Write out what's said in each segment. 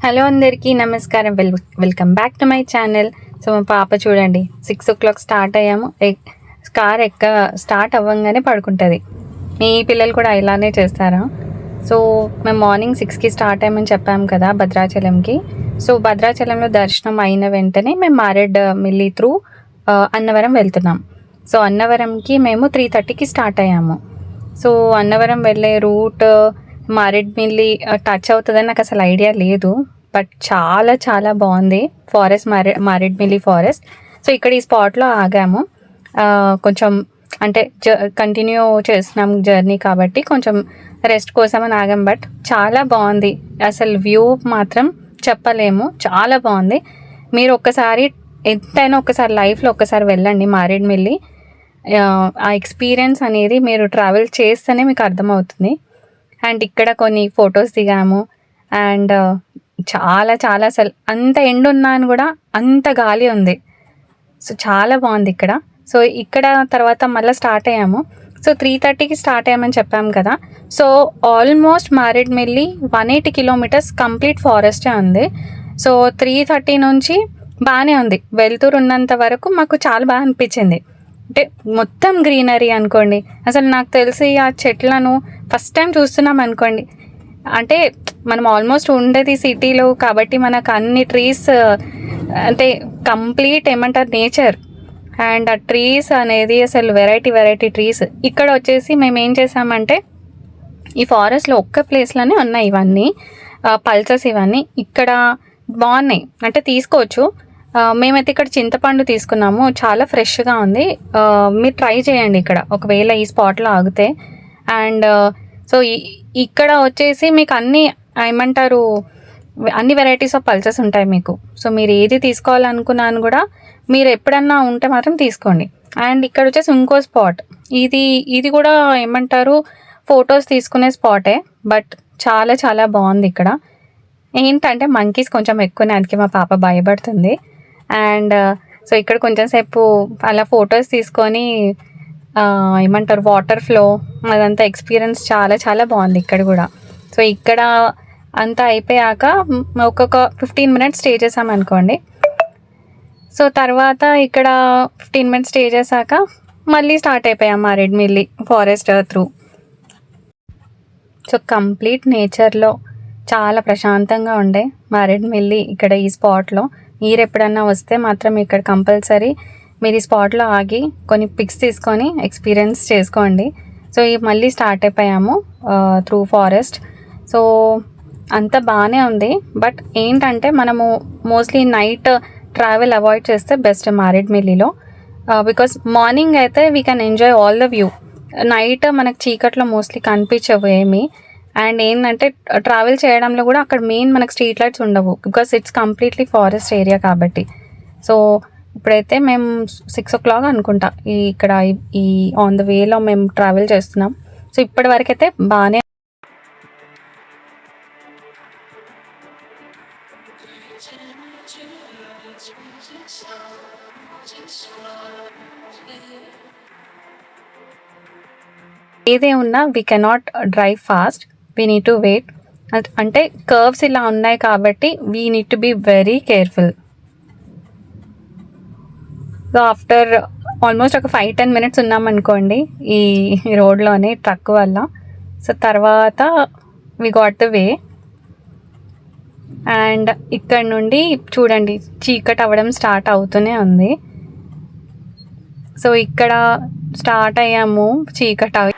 Hello అందరికీ నమస్కారం. Welcome back to my channel. So మా పాప చూడండి 6 o'clock స్టార్ట్ అయ్యాము. కార్ స్టార్ట్ అవ్వగానే పడుకుంటుంది. మీ పిల్లలు కూడా ఇలానే చేస్తారా? సో మేము మార్నింగ్ 6కి స్టార్ట్ అయ్యామని చెప్పాము కదా భద్రాచలంకి. సో భద్రాచలంలో దర్శనం అయిన వెంటనే మేము మారేడుమిల్లి త్రూ అన్నవరం వెళ్తున్నాం. సో అన్నవరంకి మేము 3:30కి స్టార్ట్ అయ్యాము. సో అన్నవరం వెళ్ళే రూట్ మారేడుమిల్లి టచ్ అవుతుందని నాకు అసలు ఐడియా లేదు. బట్ చాలా చాలా బాగుంది ఫారెస్ట్, మారేడుమిల్లి ఫారెస్ట్. సో ఇక్కడ ఈ స్పాట్లో ఆగాము. కొంచెం అంటే కంటిన్యూ చేస్తున్నాం జర్నీ కాబట్టి కొంచెం రెస్ట్ కోసం అని ఆగాం. బట్ చాలా బాగుంది అసలు, వ్యూ మాత్రం చెప్పలేము, చాలా బాగుంది. మీరు ఒక్కసారి ఎంతైనా ఒక్కసారి లైఫ్లో ఒక్కసారి వెళ్ళండి మారేడుమిల్లి. ఆ ఎక్స్పీరియన్స్ అనేది మీరు ట్రావెల్ చేస్తేనే మీకు అర్థమవుతుంది. అండ్ ఇక్కడ కొన్ని ఫొటోస్ దిగాము. అండ్ చాలా చాలా అసలు అంత ఎండ ఉన్నా అని కూడా అంత గాలి ఉంది. సో చాలా బాగుంది ఇక్కడ. సో ఇక్కడ తర్వాత మళ్ళీ స్టార్ట్ అయ్యాము. సో 3:30కి స్టార్ట్ అయ్యామని చెప్పాము కదా. So almost Maredumilli 180 kilometers complete ఫారెస్టే ఉంది. సో 3:30 నుంచి బాగానే ఉంది. వెళ్తూరు ఉన్నంత వరకు మాకు చాలా బాగా అనిపించింది. అంటే మొత్తం గ్రీనరీ అనుకోండి. అసలు నాకు తెలిసి ఆ చెట్లను ఫస్ట్ టైం చూస్తున్నాం అనుకోండి. అంటే మనం ఆల్మోస్ట్ ఉండేది సిటీలో కాబట్టి మనకు అన్ని ట్రీస్ అంటే కంప్లీట్ ఏమంటారు నేచర్. అండ్ ఆ ట్రీస్ అనేది అసలు వెరైటీ ట్రీస్. ఇక్కడ వచ్చేసి మేము ఏం చేసామంటే ఈ ఫారెస్ట్లో ఒక్క ప్లేస్లోనే ఉన్నాయి ఇవన్నీ పల్సెస్. ఇవన్నీ ఇక్కడ బాగున్నాయి అంటే తీసుకోవచ్చు. మేమైతే ఇక్కడ చింతపండు తీసుకున్నాము, చాలా ఫ్రెష్గా ఉంది. మీరు ట్రై చేయండి ఇక్కడ ఒకవేళ ఈ స్పాట్లో ఆగితే. అండ్ సో ఇక్కడ వచ్చేసి మీకు అన్నీ ఏమంటారు అన్ని వెరైటీస్ ఆఫ్ పల్సెస్ ఉంటాయి మీకు. సో మీరు ఏది తీసుకోవాలనుకున్నాను కూడా మీరు ఎప్పుడన్నా ఉంటే మాత్రం తీసుకోండి. అండ్ ఇక్కడ వచ్చేసి ఇంకో స్పాట్, ఇది కూడా ఏమంటారు ఫొటోస్ తీసుకునే స్పాటే. బట్ చాలా చాలా బాగుంది ఇక్కడ. ఏంటంటే మంకీస్ కొంచెం ఎక్కువనే, అందుకే మా పాప భయపడుతుంది. అండ్ సో ఇక్కడ కొంచెం సేపు అలా ఫొటోస్ తీసుకొని ఏమంటారు వాటర్ ఫ్లో అదంతా ఎక్స్పీరియన్స్ చాలా చాలా బాగుంది ఇక్కడ కూడా. సో ఇక్కడ అంతా అయిపోయాక ఒక్కొక్క 15 minutes స్టే చేసామనుకోండి. సో తర్వాత ఇక్కడ 15 minutes స్టే చేశాక మళ్ళీ స్టార్ట్ అయిపోయాం Maredumilli forest through. So complete నేచర్లో చాలా ప్రశాంతంగా ఉండే మారేడుమిల్లి ఇక్కడ ఈ స్పాట్లో. మీరు ఎప్పుడన్నా వస్తే మాత్రం ఇక్కడ కంపల్సరీ మీరు ఈ స్పాట్లో ఆగి కొన్ని పిక్స్ తీసుకొని ఎక్స్పీరియన్స్ చేసుకోండి. సో మళ్ళీ స్టార్ట్ అయిపోయాము త్రూ ఫారెస్ట్. సో అంత బాగానే ఉంది. బట్ ఏంటంటే మనము మోస్ట్లీ నైట్ ట్రావెల్ అవాయిడ్ చేస్తే బెస్ట్ మారేడుమిల్లిలో. బికాస్ మార్నింగ్ అయితే we can enjoy all the view. Night మనకు చీకట్లో మోస్ట్లీ కనిపించవు ఏమి. అండ్ ఏంటంటే ట్రావెల్ చేయడంలో కూడా అక్కడ మెయిన్ మనకు స్ట్రీట్ లైట్స్ ఉండవు, because it's completely forest area కాబట్టి. సో ఇప్పుడైతే మేము 6 o'clock అనుకుంటా ఇక్కడ ఈ ఆన్ ద వేలో మేము ట్రావెల్ చేస్తున్నాం. సో ఇప్పటి వరకు అయితే బాగానే. ఏదే ఉన్నా we cannot drive fast, we need to wait. అంటే కర్వ్స్ ఇలా ఉన్నాయి కాబట్టి we need to be very careful. So after almost ఒక 5-10 minutes ఉన్నామనుకోండి ఈ రోడ్లోనే ట్రక్ వల్ల. సో తర్వాత we got the way. And ఇక్కడ నుండి చూడండి చీకటి అవ్వడం స్టార్ట్ అవుతూనే ఉంది. సో ఇక్కడ స్టార్ట్ అయ్యాము చీకటి అవి.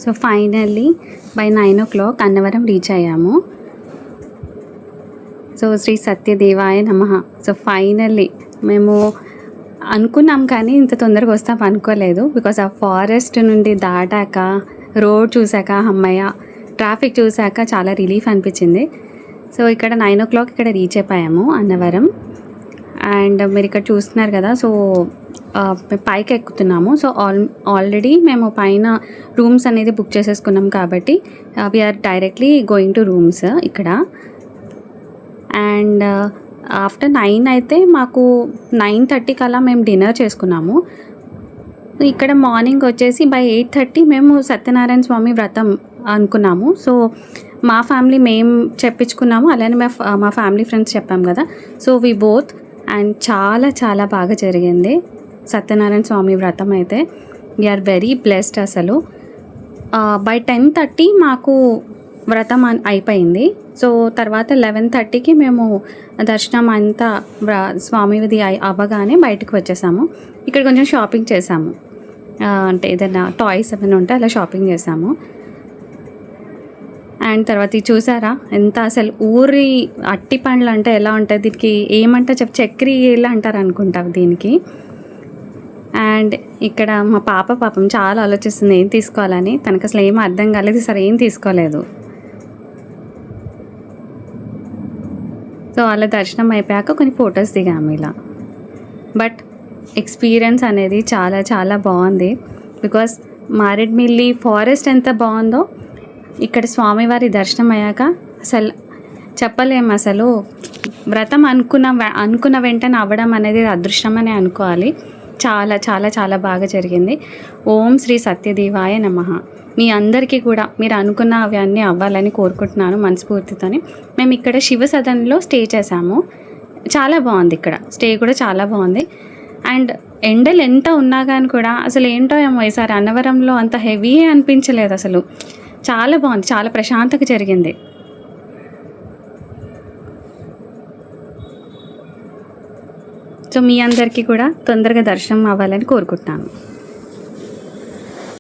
So finally by 9 o'clock Annavaram reach అయ్యాము. సో శ్రీ సత్యదేవాయ నమః. సో ఫైనల్లీ మేము అనుకున్నాం కానీ ఇంత తొందరగా వస్తాం అనుకోలేదు. బికాస్ ఆ ఫారెస్ట్ నుండి దాటాక రోడ్ చూసాక అమ్మయ్య, ట్రాఫిక్ చూసాక చాలా రిలీఫ్ అనిపించింది. సో ఇక్కడ 9 o'clock ఇక్కడ రీచ్ అయిపోయాము అన్నవరం. అండ్ మీరు ఇక్కడ చూస్తున్నారు కదా, సో పైకి ఎక్కుతున్నాము. సో ఆల్రెడీ మేము పైన రూమ్స్ అనేది బుక్ చేసేసుకున్నాం కాబట్టి we are directly going to rooms ఇక్కడ. అండ్ ఆఫ్టర్ 9 అయితే మాకు 9:30 కల్లా మేము డిన్నర్ చేసుకున్నాము. ఇక్కడ మార్నింగ్ వచ్చేసి బై 8:30 మేము సత్యనారాయణ స్వామి వ్రతం అనుకున్నాము. సో మా ఫ్యామిలీ మేము చెప్పించుకున్నాము, అలానే మా ఫ్యామిలీ ఫ్రెండ్స్ చెప్పాం కదా. సో వి బోత్ అండ్ చాలా చాలా బాగా జరిగింది సత్యనారాయణ స్వామి వ్రతం అయితే. వీఆర్ వెరీ బ్లెస్డ్ అసలు. బై 10:30 మాకు వ్రతం అయిపోయింది. సో తర్వాత 11:30కి మేము దర్శనం అంతా స్వామిది అవ్వగానే బయటకు వచ్చేసాము. ఇక్కడ కొంచెం షాపింగ్ చేసాము, అంటే ఏదైనా టాయ్స్ ఏమైనా ఉంటే అలా షాపింగ్ చేసాము. అండ్ తర్వాత ఇది చూసారా ఎంత అసలు ఊరి అట్టి పండ్లు అంటే ఎలా ఉంటుంది, దీనికి ఏమంటారు చక్రీలు అంటారు అనుకుంటా దీనికి. అండ్ ఇక్కడ మా పాపం చాలా ఆలోచిస్తుంది ఏం తీసుకోవాలని. తనకు అసలు ఏం అర్థం కాలేదు, సరే ఏం తీసుకోలేదు. సో అలా దర్శనం అయిపోయాక కొన్ని ఫొటోస్ దిగాము ఇలా. బట్ ఎక్స్పీరియన్స్ అనేది చాలా చాలా బాగుంది. బికాస్ మారేడుమిల్లి ఫారెస్ట్ ఎంత బాగుందో ఇక్కడ స్వామివారి దర్శనం అయ్యాక అసలు చెప్పలేము. అసలు వ్రతం అనుకున్న వెంటనే అవ్వడం అనేది అదృష్టమనే అనుకోవాలి. చాలా చాలా చాలా బాగా జరిగింది. ఓం శ్రీ సత్యదేవాయ నమః. మీ అందరికీ కూడా మీరు అనుకున్న అవన్నీ అవ్వాలని కోరుకుంటున్నాను మనస్ఫూర్తితోని. మేము ఇక్కడ శివ సదన్లో స్టే చేసాము. చాలా బాగుంది ఇక్కడ స్టే కూడా చాలా బాగుంది. అండ్ ఎండలు ఎంత ఉన్నా కానీ కూడా అసలు ఏంటో ఏమో ఈసారి అన్నవరంలో అంత హెవీ అనిపించలేదు అసలు. చాలా బాగుంది, చాలా ప్రశాంతంగా జరిగింది. సో మీ అందరికీ కూడా తొందరగా దర్శనం అవ్వాలని కోరుకుంటున్నాను.